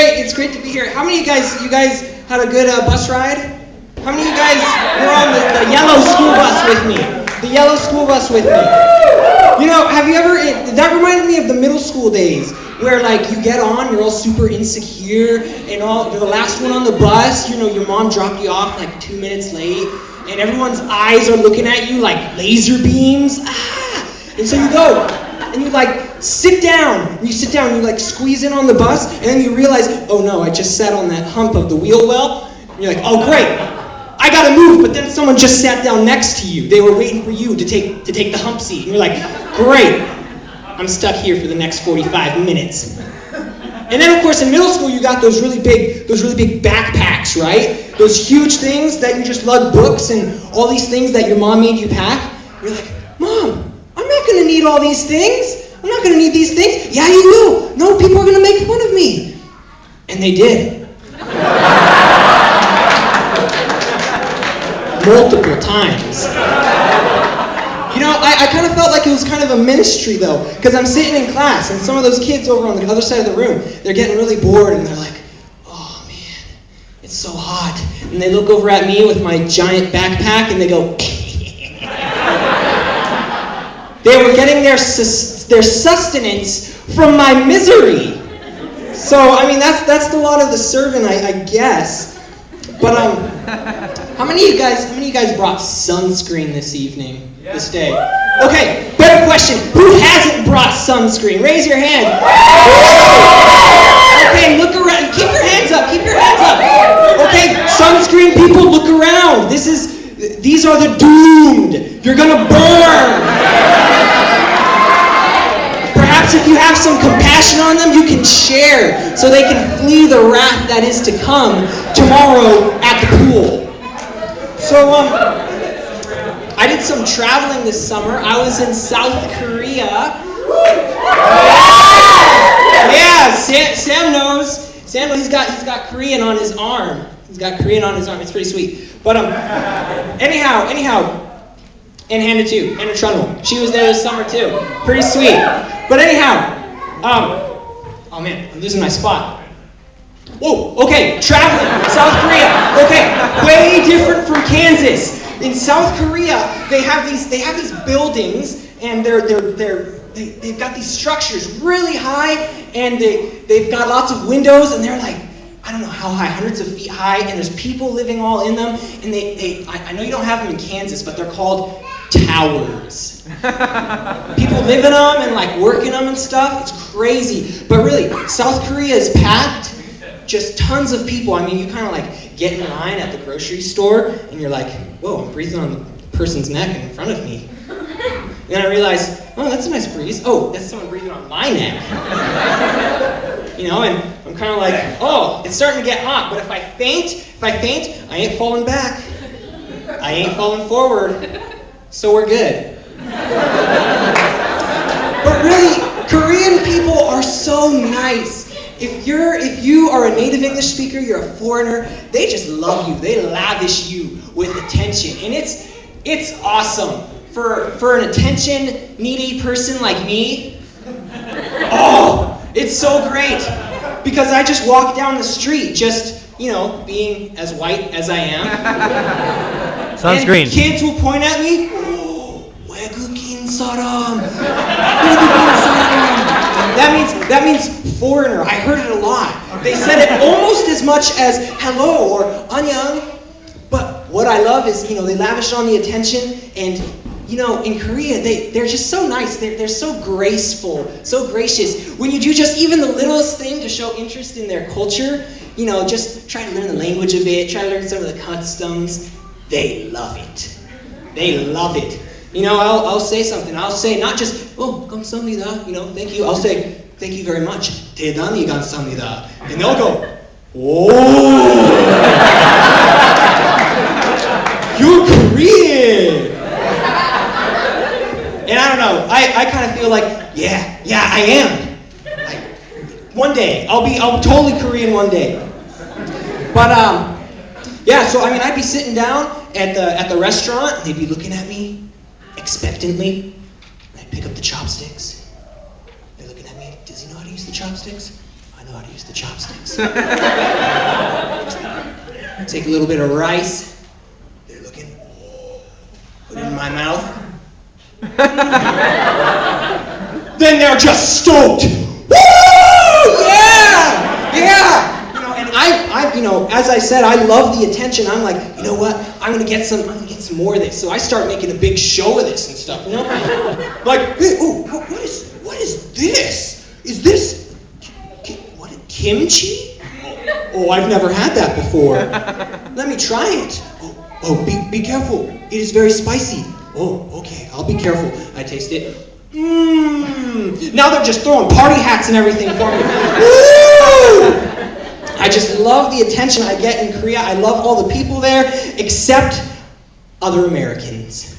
great. It's great to be here. How many of you guys had a good bus ride? How many of you guys were on the yellow school bus with me? The yellow school bus with me. You know, have you ever, that reminded me of the middle school days where like you get on, you're all super insecure and all, you're the last one on the bus, you know, your mom dropped you off like 2 minutes late and everyone's eyes are looking at you like laser beams. And so you go and you like sit down, you like squeeze in on the bus and then you realize, oh no, I just sat on that hump of the wheel well. And you're like, oh great. I gotta move, but then someone just sat down next to you. They were waiting for you to take the hump seat. And you're like, great, I'm stuck here for the next 45 minutes. And then of course in middle school you got those really big backpacks, right? Those huge things that you just lug books and all these things that your mom made you pack. You're like, Mom, I'm not gonna need all these things. I'm not gonna need these things. Yeah, you will. No, people are gonna make fun of me. And they did. Multiple times. You know, I kind of felt like it was kind of a ministry though, because I'm sitting in class and some of those kids over on the other side of the room, they're getting really bored and they're like, oh man, it's so hot. And they look over at me with my giant backpack and they go, they were getting their sustenance from my misery. So, I mean, that's the lot of the servant, I guess. But how many of you guys brought sunscreen this evening, this day? Okay, better question. Who hasn't brought sunscreen? Raise your hand. Okay, look around. Keep your hands up. Okay, sunscreen people, look around. These are the doomed. You're gonna burn. Perhaps if you have some compassion on them, you can share so they can flee the wrath that is to come tomorrow at the pool. So, I did some traveling this summer. I was in South Korea. Yeah, Sam knows. Sam knows he's got Korean on his arm. It's pretty sweet. But anyhow, and Hannah too, Hannah Trundle. She was there this summer too. Pretty sweet. But anyhow, oh man, I'm losing my spot. Whoa, okay, traveling, South Korea. Okay, way different from Kansas. In South Korea, they have these buildings, and they've got these structures really high, and they've got lots of windows, and they're like, I don't know how high, hundreds of feet high, and there's people living all in them, and I know you don't have them in Kansas, but they're called towers. People live in them and like work in them and stuff. It's crazy. But really, South Korea is packed. Just tons of people. I mean, you kind of like get in line at the grocery store and you're like, whoa, I'm breathing on the person's neck in front of me. And then I realize, oh, that's a nice breeze. Oh, that's someone breathing on my neck. You know, and I'm kind of like, oh, it's starting to get hot. But if I faint, I ain't falling back. I ain't falling forward. So we're good. But really, Korean people are so nice. If you are a native English speaker, you're a foreigner, they just love you. They lavish you with attention. And it's awesome. For an attention needy person like me, oh, it's so great. Because I just walk down the street just, you know, being as white as I am. Sunscreen. And kids will point at me, oh, 외국인 사람. That means foreigner. I heard it a lot. They said it almost as much as hello or annyeong. But what I love is, you know, they lavish on the attention, and you know, in Korea, they're just so nice. They're so graceful, so gracious. When you do just even the littlest thing to show interest in their culture, you know, just try to learn the language of it, try to learn some of the customs, they love it. They love it. You know, I'll say something. I'll say not just, oh, 감사합니다, you know, thank you. I'll say, thank you very much. 대단히 감사합니다. And they'll go, oh, you're Korean. And I don't know, I kind of feel like, yeah, I am. Like, one day, I'll totally Korean one day. But yeah, so I mean, I'd be sitting down at the restaurant, and they'd be looking at me expectantly. And I'd pick up the chopsticks. They're looking at me. Does he know how to use the chopsticks? I know how to use the chopsticks. Take a little bit of rice. They're looking. Put it in my mouth. Then they're just stoked. Woo! Yeah! Yeah! And as I said, I love the attention. I'm like, you know what? I'm gonna get some more of this. So I start making a big show of this and stuff. Like, hey, what is this? Is this kimchi? Oh, I've never had that before. Let me try it. Be careful. It is very spicy. Oh, okay, I'll be careful. I taste it. Now they're just throwing party hats and everything for me. Woo! I just love the attention I get in Korea. I love all the people there, except other Americans.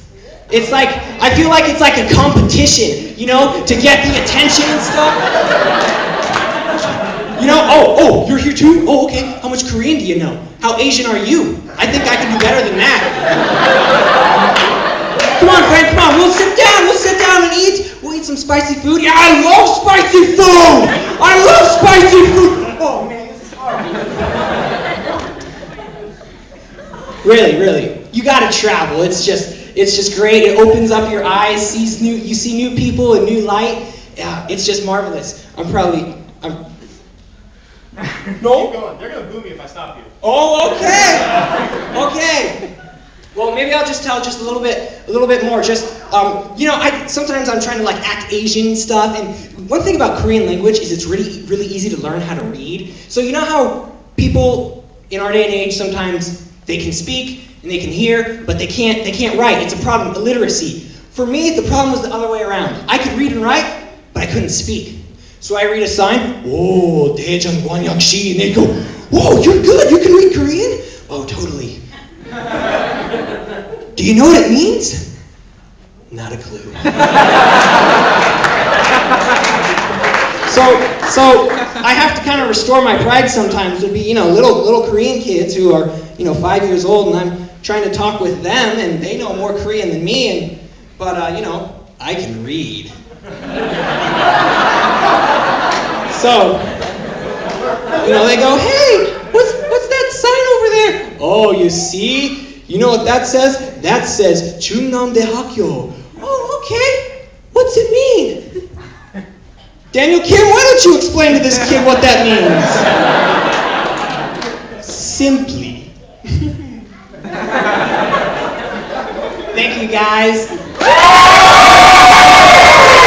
It's like, I feel like it's like a competition, to get the attention and stuff. You're here too? Oh, okay. How much Korean do you know? How Asian are you? I think I can do better than that. Come on, friend, come on. We'll sit down and eat. We'll eat some spicy food. Yeah, I love spicy food! I love spicy food! Oh, man, this is hard. Really. You gotta travel. It's just great. It opens up your eyes, you see new people, a new light. Yeah, it's just marvelous. No? Keep going. They're gonna boo me if I stop you. Oh, okay. Well, maybe I'll just tell just a little bit more. Sometimes I'm trying to act Asian stuff, and one thing about Korean language is it's really, really easy to learn how to read. So you know how people in our day and age sometimes they can speak and they can hear, but they can't write. It's a problem, illiteracy. For me, the problem was the other way around. I could read and write, but I couldn't speak. So I read a sign, oh, Daejeon Gwangyak-shi, and they go, whoa, you're good, you can read Korean? Oh, totally. Do you know what it means? Not a clue. So I have to kind of restore my pride sometimes. There'll be, little Korean kids who are, 5 years old, and I'm trying to talk with them, and they know more Korean than me, but I can read. So, they go, hey, what's that sign over there? Oh, you see? You know what that says? That says Chungnam-daehakyo. Oh, okay. What's it mean? Daniel Kim, why don't you explain to this kid what that means? Simply. Thank you, guys.